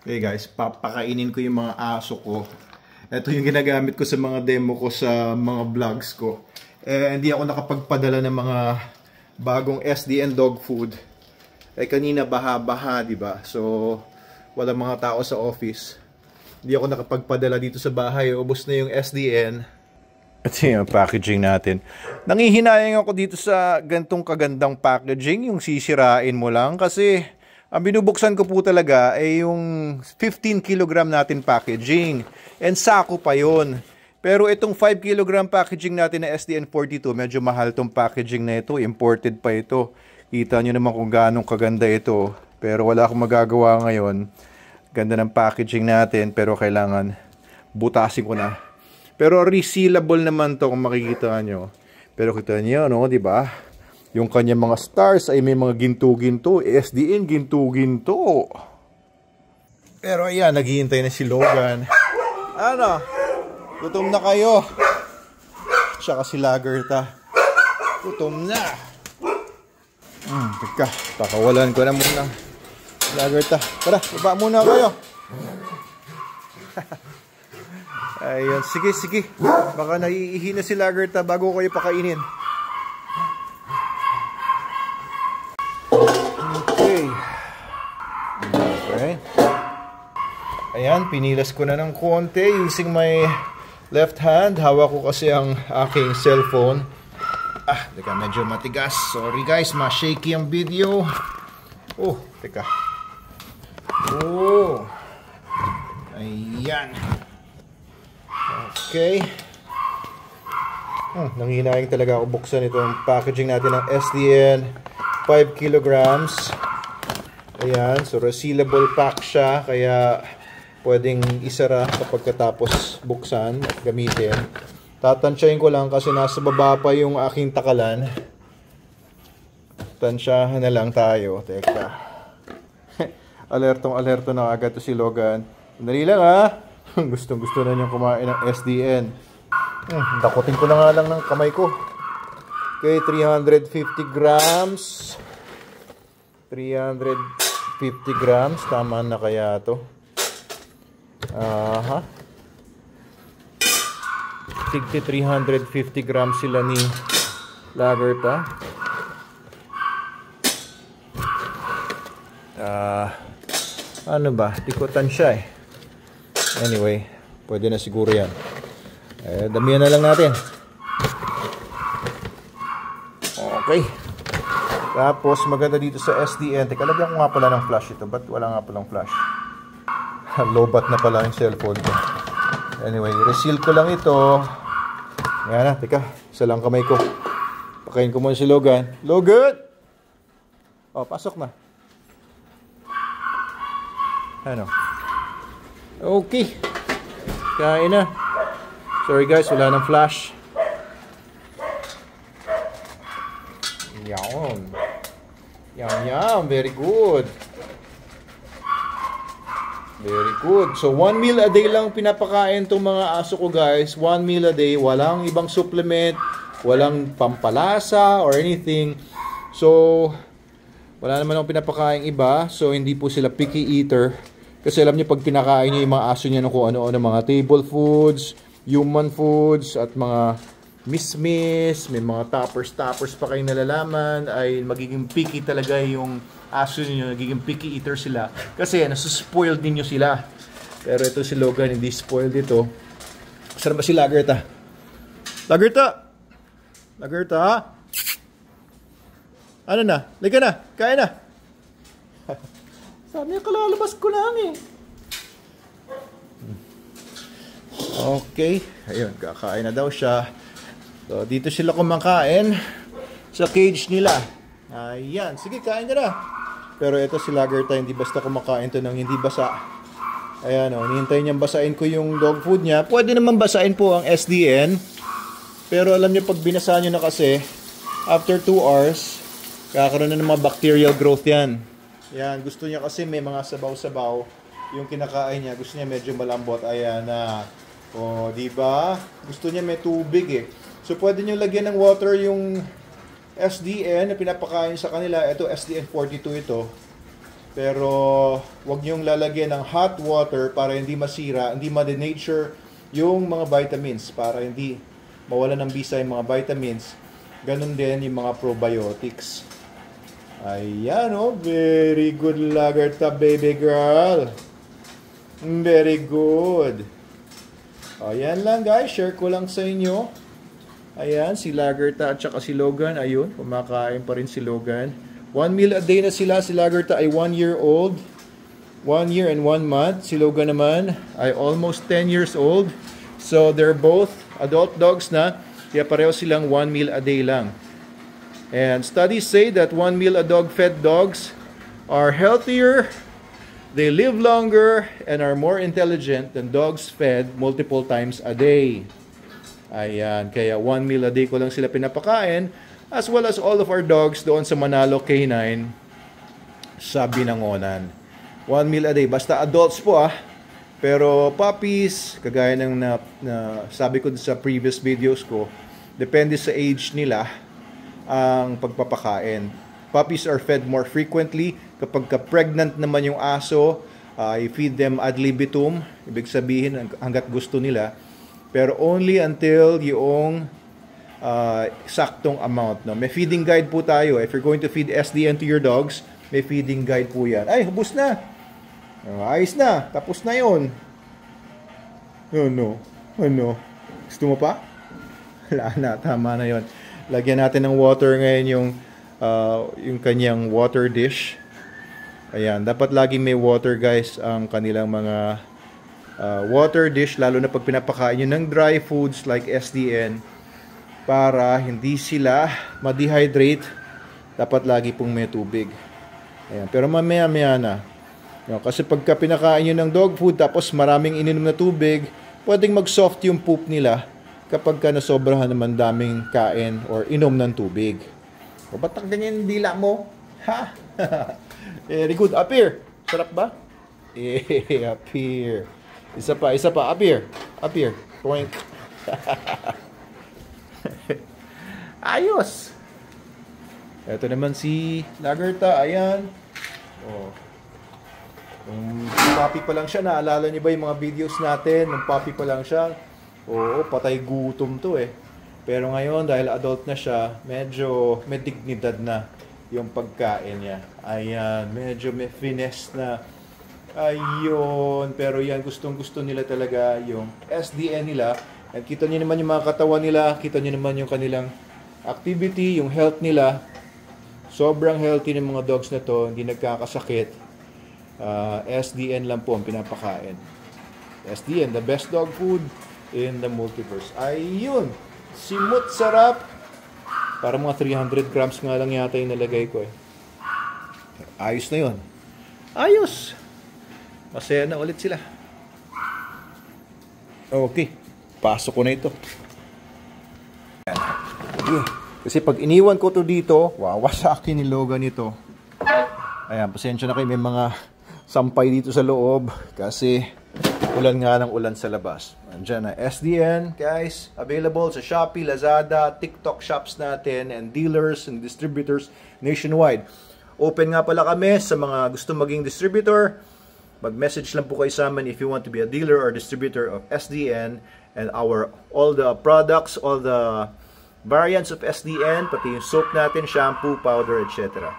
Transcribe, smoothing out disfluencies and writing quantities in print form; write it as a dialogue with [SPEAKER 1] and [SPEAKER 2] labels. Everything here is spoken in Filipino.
[SPEAKER 1] Okay guys, papakainin ko yung mga aso ko. Ito yung ginagamit ko sa mga demo ko sa mga vlogs ko. Hindi ako nakapagpadala ng mga bagong SDN dog food. Kanina baha-baha, di ba? So, wala mga tao sa office. Hindi ako nakapagpadala dito sa bahay. Ubos na yung SDN. At yung packaging natin. Nangihinayang ako dito sa gantong kagandang packaging. Yung sisirain mo lang. Kasi ang binubuksan ko po talaga ay yung 15 kg natin packaging. And sako pa yun. Pero itong 5 kg packaging natin na SDN42, medyo mahal tong packaging na ito. Imported pa ito. Kita nyo naman kung gaano kaganda ito. Pero wala akong magagawa ngayon. Ganda ng packaging natin, pero kailangan butasin ko na. Pero resealable naman to kung makikita nyo. Pero kita nyo, no, di ba? Yung kanyang mga stars ay may mga ginto-ginto. SDN ginto-ginto. Pero ayan, naghihintay na si Logan. Ano? Gutom na kayo. Tsaka si Lagerta. Gutom na. Teka, pakawalan ko na muna. Lagerta. Tara, baba muna kayo. Ayun, sige, sige. Baka naiihi na si Lagerta bago kayo pakainin. Okay. Ayan, pinilas ko na ng konti using my left hand. Hawak ko kasi ang aking cellphone. Teka, medyo matigas. Sorry guys, ma-shaky ang video. Oh, teka. Oh. Ayan. Okay. Nanghinayang talaga ako buksan itong packaging natin ng SDN 5 kilograms. Ayan, so resealable pack siya, kaya pwedeng isara kapag katapos buksan at gamitin. Tatansyahin ko lang kasi nasa baba pa yung aking takalan. Tansyahan na lang tayo. Teka. Alertong-alerto na agad to si Logan. Dali lang ha. Gustong-gusto na niyang kumain ng SDN. Dakutin ko na nga lang ng kamay ko. Okay, 350 grams. 350 grams. Tama na kaya to? Tigti 350 grams sila ni Lagerta. Ano ba? Tikutan siya eh. Anyway, pwede na siguro yan. Damihan na lang natin. Okay. Tapos maganda dito sa SDN. Teka, lagyan ko nga pala ng flash ito. Ba't wala nga palang flash? Lobat na pala yung cellphone ko. Anyway, reseal ko lang ito. Ayan na, teka. Isa lang kamay ko. Pakain ko muna si Logan. Logan! Oh, pasok na. Ano? Okay. Kain na. Sorry guys, wala nang flash. Yum. Yum, yum. Very good. Very good. So, 1 meal a day lang pinapakain itong mga aso ko guys. 1 meal a day. Walang ibang supplement. Walang pampalasa or anything. So, wala naman akong pinapakain iba. So, hindi po sila picky eater. Kasi alam niyo, pag pinakain niyo yung mga aso niya ng kung ano-ano, mga table foods, human foods, at mga miss-miss, may mga toppers pa kayong nalalaman, ay magiging picky talaga yung aso niyo, nagiging picky eater sila. Kasi nasuspoiled ninyo sila. Pero ito si Logan, hindi spoiled ito. Saan ba si Lagerta? Lagerta! Lagerta? Ano na? Liga na! Kaya na! Sabi niya, kalalabas ko lang eh. Okay. Ayun, kakain na daw siya. So, dito sila kumakain sa cage nila. Ayan. Sige, kain ka na. Pero ito si Lagerta, hindi basta kumakain to ng hindi basa. Ayan o, hinihintay niyang basain ko yung dog food niya. Pwede naman basain po ang SDN. Pero alam niyo, pag binasa niyo na kasi, after 2 hours, kakaroon na ng mga bacterial growth yan. Yan, gusto niya kasi may mga sabaw-sabaw yung kinakain niya. Gusto niya medyo malambot. Ayan na. O, diba? Gusto niya may tubig eh. So, pwede niyo lagyan ng water yung SDN na pinapakain sa kanila. Ito, SDN42 ito. Pero wag niyong lalagyan ng hot water para hindi masira, hindi ma-denature yung mga vitamins, para hindi mawala ng bisa yung mga vitamins. Ganun din yung mga probiotics. Ayan, oh, very good Lagerta, baby girl. Very good. Ayan lang guys, share ko lang sa inyo. Ayan, si Lagerta at saka si Logan, ayun, kumakain pa rin si Logan. 1 meal a day na sila. Si Lagerta ay 1 year old. 1 year and 1 month. Si Logan naman ay almost 10 years old. So, they're both adult dogs na. Kaya pareho silang 1 meal a day lang. And studies say that 1 meal a dog fed dogs are healthier, they live longer, and are more intelligent than dogs fed multiple times a day. Ayan, kaya 1 meal a day ko lang sila pinapakain, as well as all of our dogs doon sa Manalo K9 sa Binangonan. 1 meal a day, basta adults po Pero puppies, kagaya ng sabi ko sa previous videos ko, depende sa age nila ang pagpapakain. Puppies are fed more frequently. Kapag pregnant naman yung aso, I feed them ad libitum, ibig sabihin hanggat gusto nila. Pero only until yung saktong amount. No? May feeding guide po tayo. If you're going to feed SDN to your dogs, may feeding guide po yan. Ay, hubos na! Ayos na! Tapos na yun. Ano? Gusto mo pa? Wala na, tama na yun. Lagyan natin ng water ngayon yung kanyang water dish. Ayan, dapat laging may water guys ang kanilang mga water dish, lalo na pag pinapakain nyo ng dry foods like SDN, para hindi sila ma-dehydrate. Dapat lagi pong may tubig. Ayan, pero mamaya-maya na. Kasi pagka pinakain nyo ng dog food tapos maraming ininom na tubig, pwedeng mag-soft yung poop nila kapag ka nasobrahan naman daming kain or inom ng tubig. O ba't ang ganyan yung dila mo? Ha? Very good. Up here. Sarap ba? Up here. Isa pa. Up here. Point. Ayos. Ito naman si Lagerta. Ayan. Oh. Nung puppy pa lang siya, naalala niyo ba yung mga videos natin? Nung puppy pa lang siya, oo, patay gutom to Pero ngayon, dahil adult na siya, medyo may dignidad na yung pagkain niya. Ayan, medyo may finesse na. Ayun, pero yan, gustong-gusto nila talaga yung SDN nila. At kita niyo naman yung mga katawan nila, kita niyo naman yung kanilang activity, yung health nila. Sobrang healthy ng mga dogs na to, hindi nagkakasakit. SDN lang po ang pinapakain. SDN, the best dog food in the multiverse. Ayun, simut sarap. Para mga 300 grams nga lang yata yung nalagay ko Ayos na yun. Ayos. Masaya na ulit sila. Okay, pasok ko na ito. Kasi pag iniwan ko to dito, wawasakin ni Logan ito. Ayan, pasensya na kayo, may mga sampay dito sa loob kasi ulan nga ng ulan sa labas. Andiyan na SDN, guys, available sa Shopee, Lazada, TikTok shops natin, and dealers and distributors nationwide. Open nga pala kami sa mga gusto maging distributor. Mag-message lang po kayo sa amin if you want to be a dealer or distributor of SDN and all the products, all the variants of SDN, pati yung soap natin, shampoo, powder, etc.